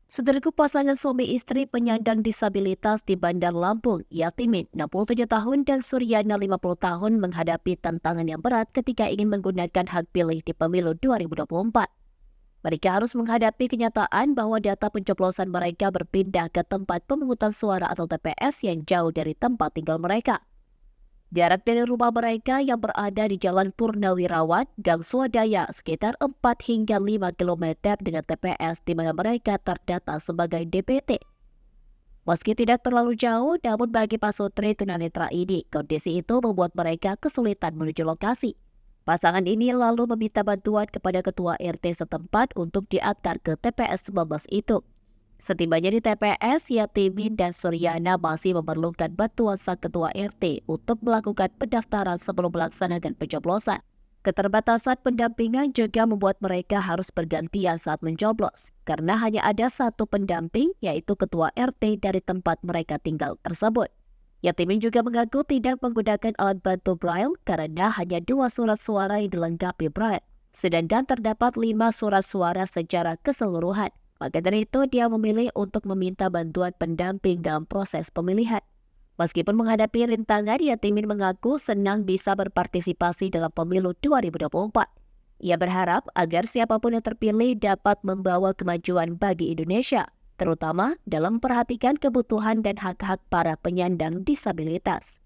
Saudaraku, pasangan suami istri penyandang disabilitas di Bandar Lampung, Yatimin 67 tahun dan Suryana 50 tahun menghadapi tantangan yang berat ketika ingin menggunakan hak pilih di pemilu 2024. Mereka harus menghadapi kenyataan bahwa data pencoblosan mereka berpindah ke tempat pemungutan suara atau TPS yang jauh dari tempat tinggal mereka. Jarak dari rumah mereka yang berada di Jalan Purnawirawan, Gang Swadaya sekitar 4 hingga 5 kilometer dengan TPS di mana mereka terdata sebagai DPT. Meski tidak terlalu jauh, namun bagi pasutri tunanetra ini, kondisi itu membuat mereka kesulitan menuju lokasi. Pasangan ini lalu meminta bantuan kepada ketua RT setempat untuk diantar ke TPS 19 itu. Setibanya di TPS, Yatimin dan Suryana masih memerlukan bantuan sang ketua RT untuk melakukan pendaftaran sebelum melaksanakan pencoblosan. Keterbatasan pendampingan juga membuat mereka harus bergantian saat mencoblos, karena hanya ada satu pendamping, yaitu ketua RT dari tempat mereka tinggal tersebut. Yatimin juga mengaku tidak menggunakan alat bantu Braille karena hanya 2 surat suara yang dilengkapi Braille, sedangkan terdapat 5 surat suara secara keseluruhan. Maka dari itu, dia memilih untuk meminta bantuan pendamping dalam proses pemilihan. Meskipun menghadapi rintangan, Yatimin mengaku senang bisa berpartisipasi dalam pemilu 2024. Ia berharap agar siapapun yang terpilih dapat membawa kemajuan bagi Indonesia, terutama dalam memperhatikan kebutuhan dan hak-hak para penyandang disabilitas.